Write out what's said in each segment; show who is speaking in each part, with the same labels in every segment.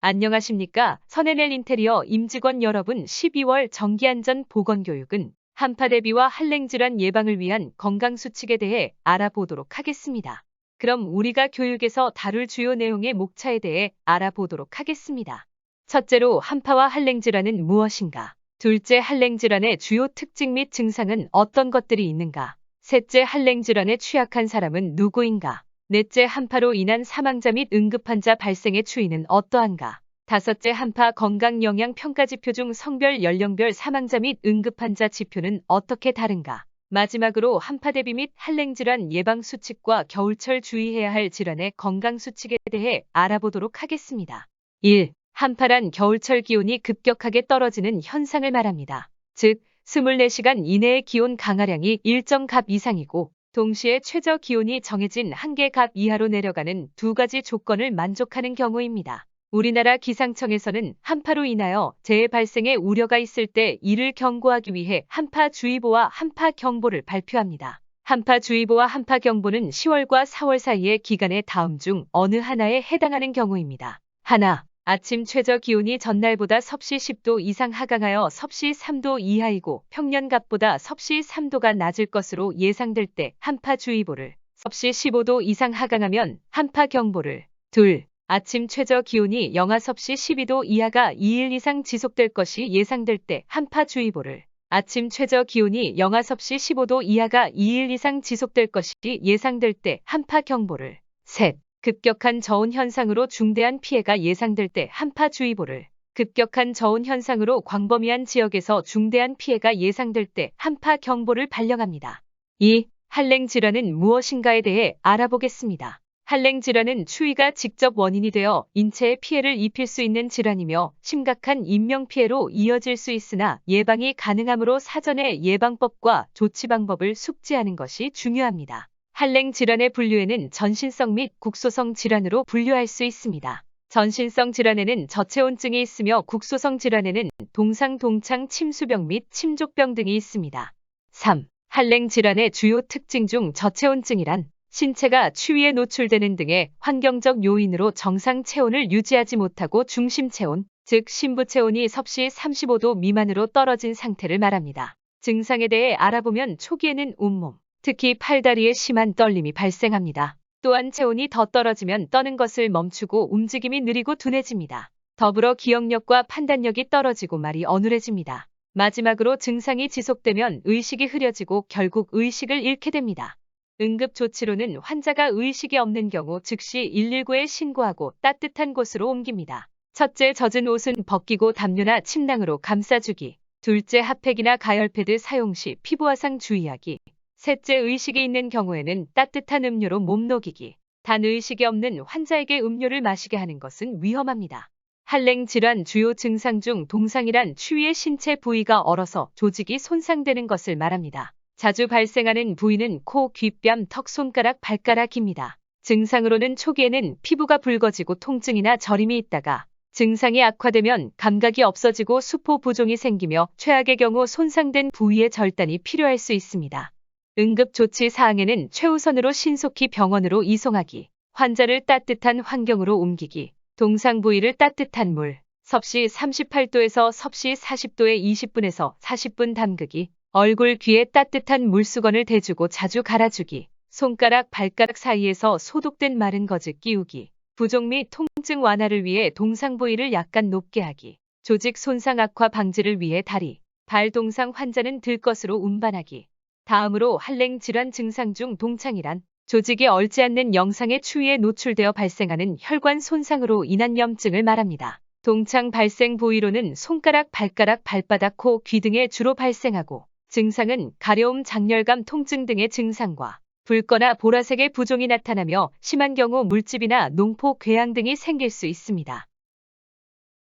Speaker 1: 안녕하십니까? 선앤엘 인테리어 임직원 여러분, 12월 정기안전보건교육은 한파 대비와 한랭질환 예방을 위한 건강수칙에 대해 알아보도록 하겠습니다. 그럼 우리가 교육에서 다룰 주요 내용의 목차에 대해 알아보도록 하겠습니다. 첫째로 한파와 한랭질환은 무엇인가? 둘째, 한랭질환의 주요 특징 및 증상은 어떤 것들이 있는가? 셋째, 한랭질환에 취약한 사람은 누구인가? 넷째, 한파로 인한 사망자 및 응급환자 발생의 추이는 어떠한가? 다섯째, 한파 건강영양평가지표 중 성별, 연령별 사망자 및 응급환자 지표는 어떻게 다른가? 마지막으로 한파 대비 및 한랭질환 예방수칙과 겨울철 주의해야 할 질환의 건강수칙에 대해 알아보도록 하겠습니다. 1. 한파란 겨울철 기온이 급격하게 떨어지는 현상을 말합니다. 즉, 24시간 이내의 기온 강하량이 일정 값 이상이고 동시에 최저 기온이 정해진 한계 값 이하로 내려가는 두 가지 조건을 만족하는 경우입니다. 우리나라 기상청에서는 한파로 인하여 재해 발생의 우려가 있을 때 이를 경고하기 위해 한파주의보와 한파경보를 발표합니다. 한파주의보와 한파경보는 10월과 4월 사이의 기간의 다음 중 어느 하나에 해당하는 경우입니다. 하나, 아침 최저 기온이 전날보다 섭씨 10도 이상 하강하여 섭씨 3도 이하이고 평년값보다 섭씨 3도가 낮을 것으로 예상될 때 한파주의보를, 섭씨 15도 이상 하강하면 한파경보를. 둘, 아침 최저 기온이 영하 섭씨 12도 이하가 2일 이상 지속될 것이 예상될 때 한파주의보를, 아침 최저 기온이 영하 섭씨 15도 이하가 2일 이상 지속될 것이 예상될 때 한파경보를. 셋, 급격한 저온 현상으로 중대한 피해가 예상될 때 한파주의보를, 급격한 저온 현상으로 광범위한 지역에서 중대한 피해가 예상될 때 한파경보를 발령합니다. 2. 한랭질환은 무엇인가에 대해 알아보겠습니다. 한랭질환은 추위가 직접 원인이 되어 인체에 피해를 입힐 수 있는 질환이며 심각한 인명피해로 이어질 수 있으나 예방이 가능하므로 사전에 예방법과 조치 방법을 숙지하는 것이 중요합니다. 한랭질환의 분류에는 전신성 및 국소성 질환으로 분류할 수 있습니다. 전신성 질환에는 저체온증이 있으며 국소성 질환에는 동상, 동창, 침수병 및 침족병 등이 있습니다. 3. 한랭질환의 주요 특징 중 저체온증이란 신체가 추위에 노출되는 등의 환경적 요인으로 정상 체온을 유지하지 못하고 중심체온, 즉 심부체온이 섭씨 35도 미만으로 떨어진 상태를 말합니다. 증상에 대해 알아보면 초기에는 온몸, 특히 팔다리에 심한 떨림이 발생합니다. 또한 체온이 더 떨어지면 떠는 것을 멈추고 움직임이 느리고 둔해집니다. 더불어 기억력과 판단력이 떨어지고 말이 어눌해집니다. 마지막으로 증상이 지속되면 의식이 흐려지고 결국 의식을 잃게 됩니다. 응급조치로는 환자가 의식이 없는 경우 즉시 119에 신고하고 따뜻한 곳으로 옮깁니다. 첫째, 젖은 옷은 벗기고 담요나 침낭으로 감싸주기. 둘째, 핫팩이나 가열패드 사용 시 피부 화상 주의하기. 셋째, 의식이 있는 경우에는 따뜻한 음료로 몸 녹이기. 단 의식이 없는 환자에게 음료를 마시게 하는 것은 위험합니다. 한랭질환 주요 증상 중 동상이란 추위에 신체 부위가 얼어서 조직이 손상되는 것을 말합니다. 자주 발생하는 부위는 코, 귓뺨, 턱, 손가락, 발가락입니다. 증상으로는 초기에는 피부가 붉어지고 통증이나 저림이 있다가 증상이 악화되면 감각이 없어지고 수포 부종이 생기며 최악의 경우 손상된 부위의 절단이 필요할 수 있습니다. 응급조치 사항에는 최우선으로 신속히 병원으로 이송하기, 환자를 따뜻한 환경으로 옮기기, 동상 부위를 따뜻한 물, 섭씨 38도에서 섭씨 40도에 20분에서 40분 담그기, 얼굴, 귀에 따뜻한 물수건을 대주고 자주 갈아주기, 손가락, 발가락 사이에서 소독된 마른 거즈 끼우기, 부종 및 통증 완화를 위해 동상 부위를 약간 높게 하기, 조직 손상 악화 방지를 위해 다리, 발 동상 환자는 들 것으로 운반하기. 다음으로 한랭질환 증상 중 동창이란 조직이 얼지 않는 영상의 추위에 노출되어 발생하는 혈관 손상으로 인한 염증을 말합니다. 동창 발생 부위로는 손가락, 발가락, 발바닥, 코, 귀 등에 주로 발생하고 증상은 가려움, 장열감, 통증 등의 증상과 붉거나 보라색의 부종이 나타나며 심한 경우 물집이나 농포, 궤양 등이 생길 수 있습니다.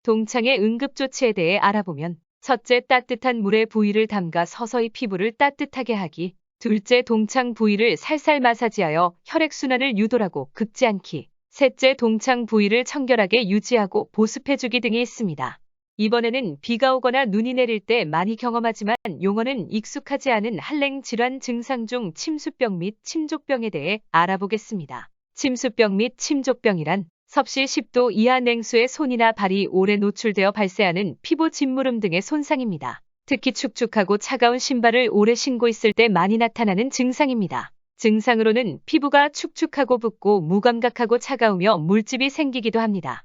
Speaker 1: 동창의 응급조치에 대해 알아보면 첫째, 따뜻한 물에 부위를 담가 서서히 피부를 따뜻하게 하기. 둘째, 동창 부위를 살살 마사지하여 혈액순환을 유도하고 긁지 않기. 셋째, 동창 부위를 청결하게 유지하고 보습해주기 등이 있습니다. 이번에는 비가 오거나 눈이 내릴 때 많이 경험하지만 용어는 익숙하지 않은 한랭질환 증상 중 침수병 및 침족병에 대해 알아보겠습니다. 침수병 및 침족병이란 섭씨 10도 이하 냉수에 손이나 발이 오래 노출되어 발생하는 피부 짓무름 등의 손상입니다. 특히 축축하고 차가운 신발을 오래 신고 있을 때 많이 나타나는 증상입니다. 증상으로는 피부가 축축하고 붓고 무감각하고 차가우며 물집이 생기기도 합니다.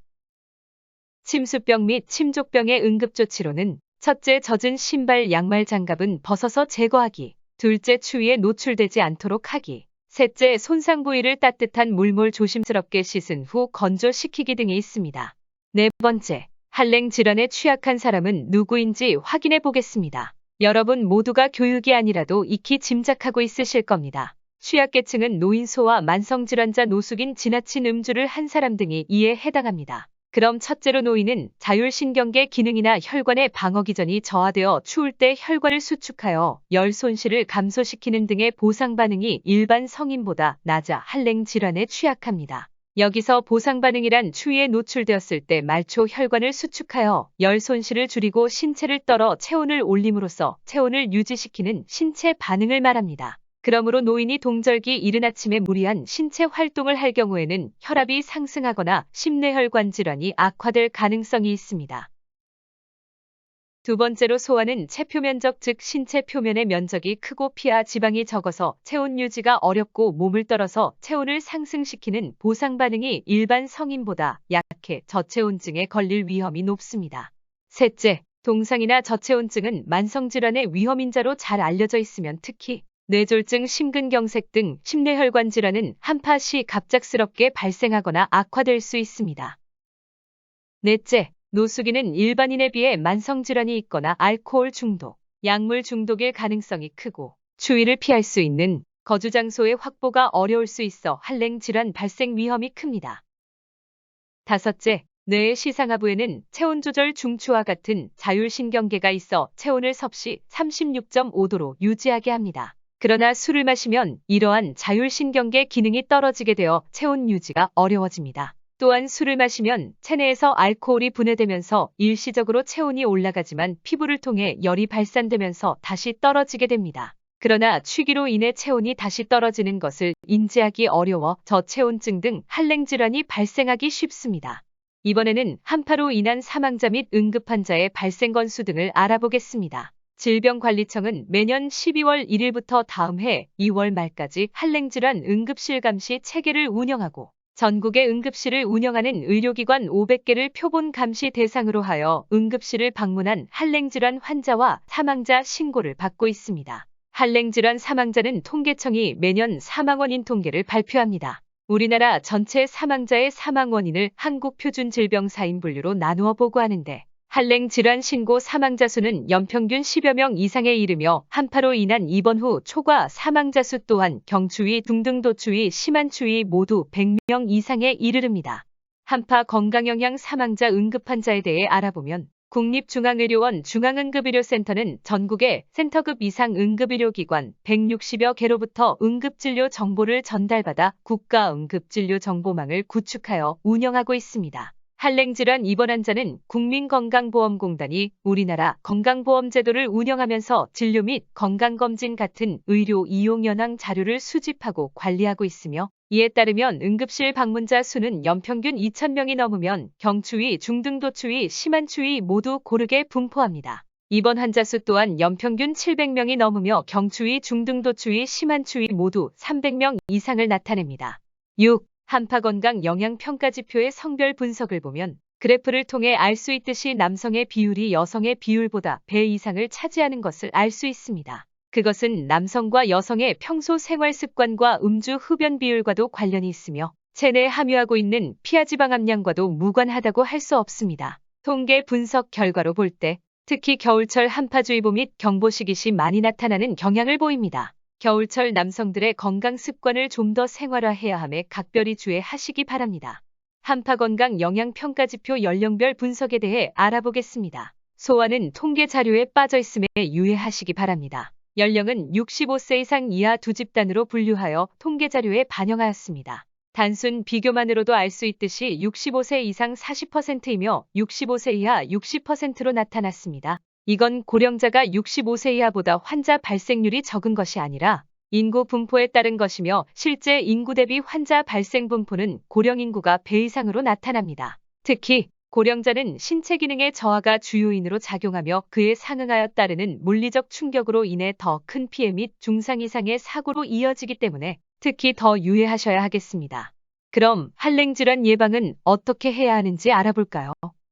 Speaker 1: 침수병 및 침족병의 응급조치로는 첫째, 젖은 신발, 양말, 장갑은 벗어서 제거하기. 둘째, 추위에 노출되지 않도록 하기. 셋째, 손상 부위를 따뜻한 물몰 조심스럽게 씻은 후 건조시키기 등이 있습니다. 네 번째, 한랭 질환에 취약한 사람은 누구인지 확인해 보겠습니다. 여러분 모두가 교육이 아니라도 익히 짐작하고 있으실 겁니다. 취약계층은 노인소와 만성질환자, 노숙인, 지나친 음주를 한 사람 등이 이에 해당합니다. 그럼 첫째로 노인은 자율신경계 기능이나 혈관의 방어기전이 저하되어 추울 때 혈관을 수축하여 열 손실을 감소시키는 등의 보상 반응이 일반 성인보다 낮아 한랭 질환에 취약합니다. 여기서 보상 반응이란 추위에 노출되었을 때 말초 혈관을 수축하여 열 손실을 줄이고 신체를 떨어 체온을 올림으로써 체온을 유지시키는 신체 반응을 말합니다. 그러므로 노인이 동절기 이른 아침에 무리한 신체 활동을 할 경우에는 혈압이 상승하거나 심뇌혈관 질환이 악화될 가능성이 있습니다. 두 번째로 소화는 체표면적, 즉 신체 표면의 면적이 크고 피하 지방이 적어서 체온 유지가 어렵고 몸을 떨어서 체온을 상승시키는 보상 반응이 일반 성인보다 약해 저체온증에 걸릴 위험이 높습니다. 셋째, 동상이나 저체온증은 만성질환의 위험인자로 잘 알려져 있으면 특히 뇌졸중, 심근경색 등 심뇌혈관 질환은 한파 시 갑작스럽게 발생하거나 악화될 수 있습니다. 넷째, 노숙인은 일반인에 비해 만성질환이 있거나 알코올 중독, 약물 중독일 가능성이 크고 추위를 피할 수 있는 거주 장소의 확보가 어려울 수 있어 한랭 질환 발생 위험이 큽니다. 다섯째, 뇌의 시상하부에는 체온 조절 중추와 같은 자율신경계가 있어 체온을 섭씨 36.5도로 유지하게 합니다. 그러나 술을 마시면 이러한 자율신경계 기능이 떨어지게 되어 체온 유지가 어려워집니다. 또한 술을 마시면 체내에서 알코올이 분해되면서 일시적으로 체온이 올라가지만 피부를 통해 열이 발산되면서 다시 떨어지게 됩니다. 그러나 취기로 인해 체온이 다시 떨어지는 것을 인지하기 어려워 저체온증 등 한랭 질환이 발생하기 쉽습니다. 이번에는 한파로 인한 사망자 및 응급환자의 발생 건수 등을 알아보겠습니다. 질병관리청은 매년 12월 1일부터 다음 해 2월 말까지 한랭질환 응급실 감시 체계를 운영하고 전국의 응급실을 운영하는 의료기관 500개를 표본 감시 대상으로 하여 응급실을 방문한 한랭질환 환자와 사망자 신고를 받고 있습니다. 한랭질환 사망자는 통계청이 매년 사망 원인 통계를 발표합니다. 우리나라 전체 사망자의 사망 원인을 한국표준질병사인 분류로 나누어 보고하는데 한랭 질환 신고 사망자 수는 연평균 10여 명 이상에 이르며 한파로 인한 입원 후 초과 사망자 수 또한 경추위, 중등도추위, 심한 추위 모두 100명 이상에 이르릅니다. 한파 건강영향 사망자 응급환자에 대해 알아보면 국립중앙의료원 중앙응급의료센터는 전국의 센터급 이상 응급의료기관 160여 개로부터 응급진료 정보를 전달받아 국가응급진료정보망을 구축하여 운영하고 있습니다. 한랭질환 입원 환자는 국민건강보험공단이 우리나라 건강보험제도를 운영하면서 진료 및 건강검진 같은 의료 이용 현황 자료를 수집하고 관리하고 있으며 이에 따르면 응급실 방문자 수는 연평균 2,000명이 넘으면 경추위, 중등도추위, 심한 추위 모두 고르게 분포합니다. 입원 환자 수 또한 연평균 700명이 넘으며 경추위, 중등도추위, 심한 추위 모두 300명 이상을 나타냅니다. 6. 한파 건강 영양 평가 지표의 성별 분석을 보면 그래프를 통해 알 수 있듯이 남성의 비율이 여성의 비율보다 배 이상을 차지하는 것을 알 수 있습니다. 그것은 남성과 여성의 평소 생활 습관과 음주 흡연 비율과도 관련이 있으며 체내에 함유하고 있는 피하지방 함량과도 무관하다고 할 수 없습니다. 통계 분석 결과로 볼 때 특히 겨울철 한파주의보 및 경보시기 시 많이 나타나는 경향을 보입니다. 겨울철 남성들의 건강 습관을 좀 더 생활화해야 함에 각별히 주의하시기 바랍니다. 한파 건강 영양 평가지표 연령별 분석에 대해 알아보겠습니다. 소아는 통계 자료에 빠져 있음에 유의하시기 바랍니다. 연령은 65세 이상 이하 두 집단으로 분류하여 통계 자료에 반영하였습니다. 단순 비교만으로도 알 수 있듯이 65세 이상 40%이며 65세 이하 60%로 나타났습니다. 이건 고령자가 65세 이하보다 환자 발생률이 적은 것이 아니라 인구 분포에 따른 것이며 실제 인구 대비 환자 발생 분포는 고령 인구가 배 이상으로 나타납니다. 특히 고령자는 신체 기능의 저하가 주요인으로 작용하며 그에 상응하여 따르는 물리적 충격으로 인해 더 큰 피해 및 중상 이상의 사고로 이어지기 때문에 특히 더 유의하셔야 하겠습니다. 그럼 한랭질환 예방은 어떻게 해야 하는지 알아볼까요?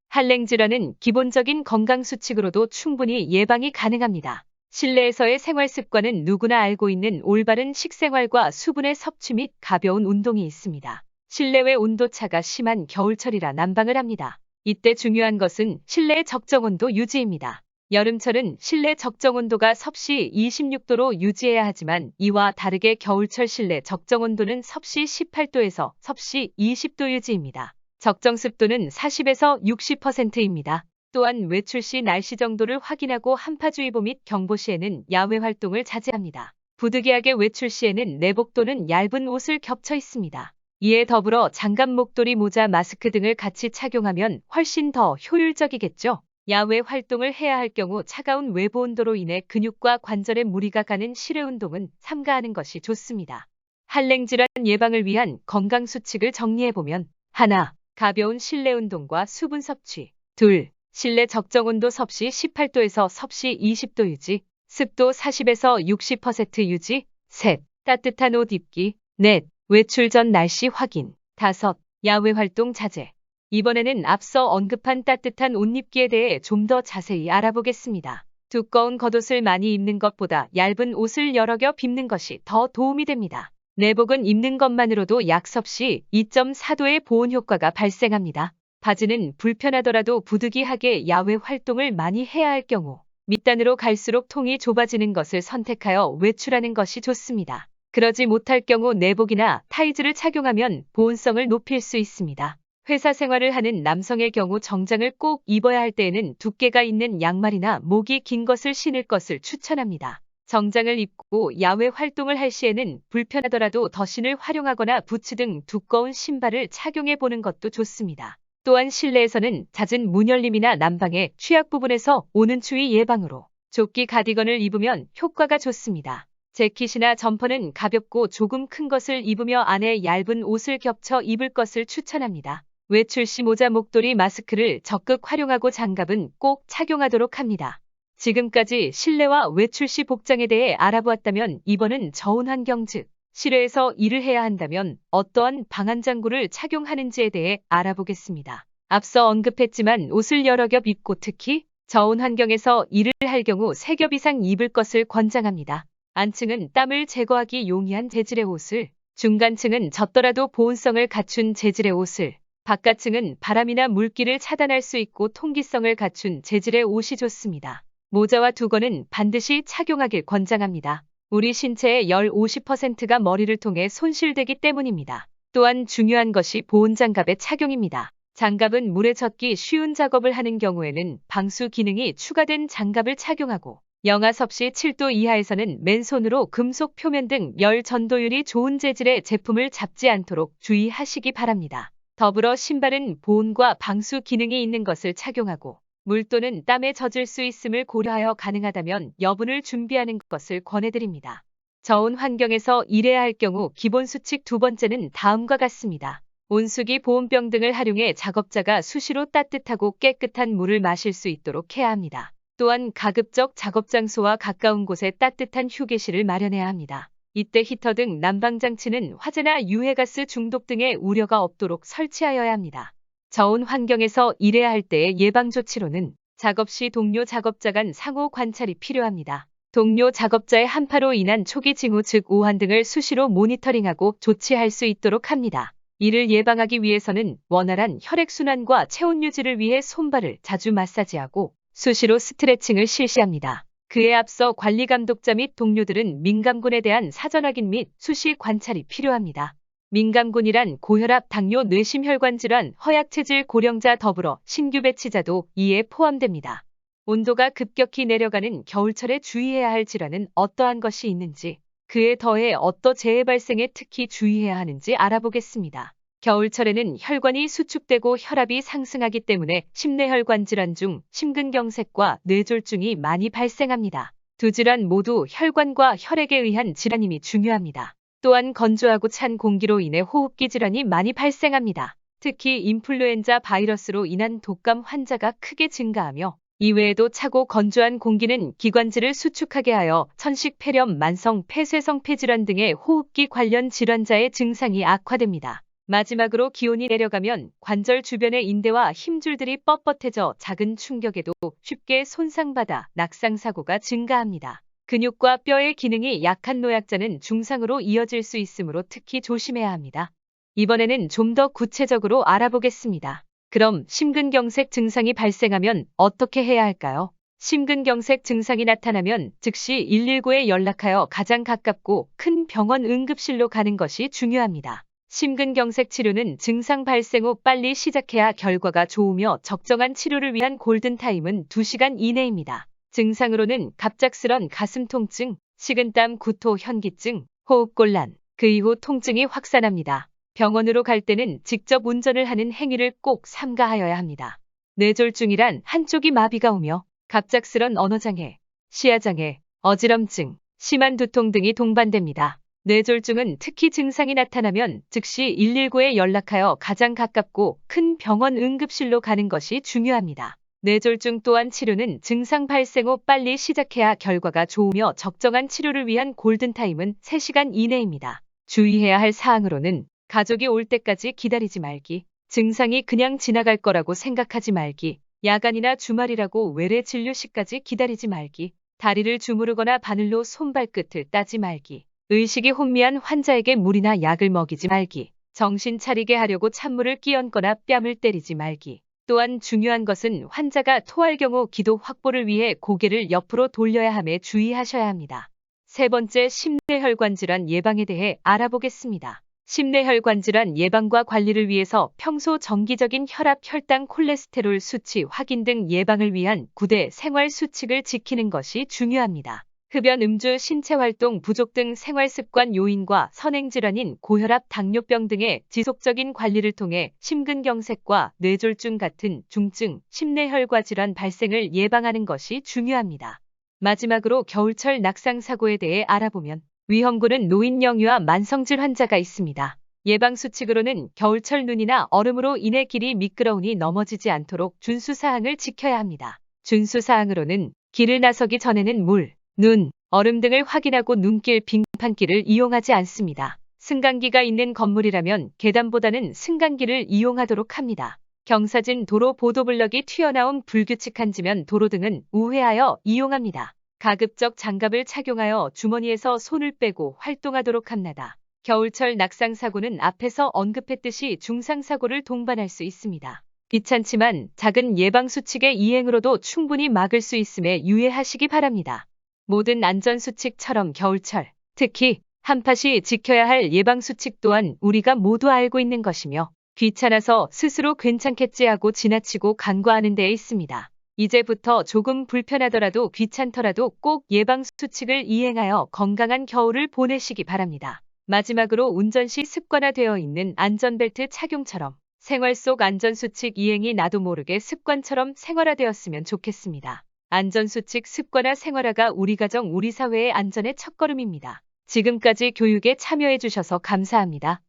Speaker 1: 한랭질환은 기본적인 건강수칙으로도 충분히 예방이 가능합니다. 실내에서의 생활 습관은 누구나 알고 있는 올바른 식생활과 수분의 섭취 및 가벼운 운동이 있습니다. 실내외 온도차가 심한 겨울철이라 난방을 합니다. 이때 중요한 것은 실내 적정 온도 유지입니다. 여름철은 실내 적정 온도가 섭씨 26도로 유지해야 하지만 이와 다르게 겨울철 실내 적정 온도는 섭씨 18도에서 섭씨 20도 유지입니다. 적정 습도는 40에서 60%입니다. 또한 외출 시 날씨 정도를 확인하고 한파주의보 및 경보 시에는 야외 활동을 자제합니다. 부득이하게 외출 시에는 내복 또는 얇은 옷을 겹쳐 있습니다. 이에 더불어 장갑, 목도리, 모자, 마스크 등을 같이 착용하면 훨씬 더 효율적이겠죠. 야외 활동을 해야 할 경우 차가운 외부 온도로 인해 근육과 관절에 무리가 가는 실외 운동은 삼가하는 것이 좋습니다. 한랭질환 예방을 위한 건강수칙을 정리해보면 하나, 가벼운 실내 운동과 수분 섭취. 둘, 실내 적정 온도 섭씨 18도에서 섭씨 20도 유지, 습도 40에서 60% 유지. 셋, 따뜻한 옷 입기. 넷, 외출 전 날씨 확인. 다섯, 야외 활동 자제. 이번에는 앞서 언급한 따뜻한 옷 입기에 대해 좀 더 자세히 알아보겠습니다. 두꺼운 겉옷을 많이 입는 것보다 얇은 옷을 여러 겹 입는 것이 더 도움이 됩니다. 내복은 입는 것만으로도 약 섭씨 2.4도의 보온 효과가 발생합니다. 바지는 불편하더라도 부득이하게 야외 활동을 많이 해야 할 경우 밑단으로 갈수록 통이 좁아지는 것을 선택하여 외출하는 것이 좋습니다. 그러지 못할 경우 내복이나 타이즈를 착용하면 보온성을 높일 수 있습니다. 회사 생활을 하는 남성의 경우 정장을 꼭 입어야 할 때에는 두께가 있는 양말이나 목이 긴 것을 신을 것을 추천합니다. 정장을 입고 야외 활동을 할 시에는 불편하더라도 더신을 활용하거나 부츠 등 두꺼운 신발을 착용해 보는 것도 좋습니다. 또한 실내에서는 잦은 문열림이나 난방의 취약 부분에서 오는 추위 예방으로 조끼 가디건을 입으면 효과가 좋습니다. 재킷이나 점퍼는 가볍고 조금 큰 것을 입으며 안에 얇은 옷을 겹쳐 입을 것을 추천합니다. 외출 시 모자, 목도리, 마스크를 적극 활용하고 장갑은 꼭 착용하도록 합니다. 지금까지 실내와 외출 시 복장에 대해 알아보았다면 이번은 저온 환경 즉 실외에서 일을 해야 한다면 어떠한 방한장구를 착용하는지에 대해 알아보겠습니다. 앞서 언급했지만 옷을 여러 겹 입고 특히 저온 환경에서 일을 할 경우 3겹 이상 입을 것을 권장합니다. 안층은 땀을 제거하기 용이한 재질의 옷을, 중간층은 젖더라도 보온성을 갖춘 재질의 옷을, 바깥층은 바람이나 물기를 차단할 수 있고 통기성을 갖춘 재질의 옷이 좋습니다. 모자와 두건은 반드시 착용하길 권장합니다. 우리 신체의 열 50%가 머리를 통해 손실되기 때문입니다. 또한 중요한 것이 보온장갑의 착용입니다. 장갑은 물에 젖기 쉬운 작업을 하는 경우에는 방수 기능이 추가된 장갑을 착용하고 영하 섭씨 7도 이하에서는 맨손으로 금속 표면 등 열 전도율이 좋은 재질의 제품을 잡지 않도록 주의하시기 바랍니다. 더불어 신발은 보온과 방수 기능이 있는 것을 착용하고 물 또는 땀에 젖을 수 있음을 고려하여 가능하다면 여분을 준비하는 것을 권해드립니다. 저온 환경에서 일해야 할 경우 기본 수칙 두 번째는 다음과 같습니다. 온수기, 보온병 등을 활용해 작업자가 수시로 따뜻하고 깨끗한 물을 마실 수 있도록 해야 합니다. 또한 가급적 작업 장소와 가까운 곳에 따뜻한 휴게실을 마련해야 합니다. 이때 히터 등 난방장치는 화재나 유해가스 중독 등의 우려가 없도록 설치하여야 합니다. 저온 환경에서 일해야 할 때의 예방조치로는 작업 시 동료 작업자 간 상호 관찰이 필요합니다. 동료 작업자의 한파로 인한 초기 징후 즉 오한 등을 수시로 모니터링하고 조치할 수 있도록 합니다. 이를 예방하기 위해서는 원활한 혈액순환과 체온 유지를 위해 손발을 자주 마사지하고 수시로 스트레칭을 실시합니다. 그에 앞서 관리 감독자 및 동료들은 민감군에 대한 사전 확인 및 수시 관찰이 필요합니다. 민감군이란 고혈압, 당뇨, 뇌심혈관 질환, 허약체질 고령자 더불어 신규 배치자도 이에 포함됩니다. 온도가 급격히 내려가는 겨울철에 주의해야 할 질환은 어떠한 것이 있는지, 그에 더해 어떠 재해 발생에 특히 주의해야 하는지 알아보겠습니다. 겨울철에는 혈관이 수축되고 혈압이 상승하기 때문에 심내혈관 질환 중 심근경색과 뇌졸중이 많이 발생합니다. 두 질환 모두 혈관과 혈액에 의한 질환임이 중요합니다. 또한 건조하고 찬 공기로 인해 호흡기 질환이 많이 발생합니다. 특히 인플루엔자 바이러스로 인한 독감 환자가 크게 증가하며 이외에도 차고 건조한 공기는 기관지를 수축하게 하여 천식 폐렴, 만성 폐쇄성 폐질환 등의 호흡기 관련 질환자의 증상이 악화됩니다. 마지막으로 기온이 내려가면 관절 주변의 인대와 힘줄들이 뻣뻣해져 작은 충격에도 쉽게 손상받아 낙상사고가 증가합니다. 근육과 뼈의 기능이 약한 노약자는 중상으로 이어질 수 있으므로 특히 조심해야 합니다. 이번에는 좀 더 구체적으로 알아보겠습니다. 그럼 심근경색 증상이 발생하면 어떻게 해야 할까요? 심근경색 증상이 나타나면 즉시 119에 연락하여 가장 가깝고 큰 병원 응급실로 가는 것이 중요합니다. 심근경색 치료는 증상 발생 후 빨리 시작해야 결과가 좋으며 적정한 치료를 위한 골든타임은 2시간 이내입니다. 증상으로는 갑작스런 가슴 통증, 식은땀, 구토, 현기증, 호흡곤란, 그 이후 통증이 확산합니다. 병원으로 갈 때는 직접 운전을 하는 행위를 꼭 삼가하여야 합니다. 뇌졸중이란 한쪽이 마비가 오며 갑작스런 언어장애, 시야장애, 어지럼증, 심한 두통 등이 동반됩니다. 뇌졸중은 특히 증상이 나타나면 즉시 119에 연락하여 가장 가깝고 큰 병원 응급실로 가는 것이 중요합니다. 뇌졸중 또한 치료는 증상 발생 후 빨리 시작해야 결과가 좋으며 적정한 치료를 위한 골든타임은 3시간 이내입니다. 주의해야 할 사항으로는 가족이 올 때까지 기다리지 말기, 증상이 그냥 지나갈 거라고 생각하지 말기, 야간이나 주말이라고 외래 진료실까지 기다리지 말기, 다리를 주무르거나 바늘로 손발끝을 따지 말기, 의식이 혼미한 환자에게 물이나 약을 먹이지 말기, 정신 차리게 하려고 찬물을 끼얹거나 뺨을 때리지 말기. 또한 중요한 것은 환자가 토할 경우 기도 확보를 위해 고개를 옆으로 돌려야 함에 주의하셔야 합니다. 세 번째, 심뇌혈관 질환 예방에 대해 알아보겠습니다. 심뇌혈관 질환 예방과 관리를 위해서 평소 정기적인 혈압, 혈당, 콜레스테롤 수치 확인 등 예방을 위한 9대 생활 수칙을 지키는 것이 중요합니다. 흡연, 음주, 신체활동 부족 등 생활습관 요인과 선행질환인 고혈압, 당뇨병 등의 지속적인 관리를 통해 심근경색과 뇌졸중 같은 중증 심뇌혈관 질환 발생을 예방하는 것이 중요합니다. 마지막으로 겨울철 낙상사고에 대해 알아보면 위험군은 노인, 영유아, 만성질 환자가 있습니다. 예방수칙으로는 겨울철 눈이나 얼음으로 인해 길이 미끄러우니 넘어지지 않도록 준수사항을 지켜야 합니다. 준수사항으로는 길을 나서기 전에는 물, 눈, 얼음 등을 확인하고 눈길, 빙판길을 이용하지 않습니다. 승강기가 있는 건물이라면 계단보다는 승강기를 이용하도록 합니다. 경사진 도로, 보도블럭이 튀어나온 불규칙한 지면, 도로 등은 우회하여 이용합니다. 가급적 장갑을 착용하여 주머니에서 손을 빼고 활동하도록 합니다. 겨울철 낙상사고는 앞에서 언급했듯이 중상사고를 동반할 수 있습니다. 귀찮지만 작은 예방수칙의 이행으로도 충분히 막을 수 있음에 유의하시기 바랍니다. 모든 안전수칙처럼 겨울철, 특히 한팥이 지켜야 할 예방수칙 또한 우리가 모두 알고 있는 것이며 귀찮아서 스스로 괜찮겠지 하고 지나치고 간과하는 데에 있습니다. 이제부터 조금 불편하더라도 귀찮더라도 꼭 예방수칙을 이행하여 건강한 겨울을 보내시기 바랍니다. 마지막으로 운전 시 습관화되어 있는 안전벨트 착용처럼 생활 속 안전수칙 이행이 나도 모르게 습관처럼 생활화되었으면 좋겠습니다. 안전수칙 습관화 생활화가 우리 가정, 우리 사회의 안전의 첫걸음입니다. 지금까지 교육에 참여해 주셔서 감사합니다.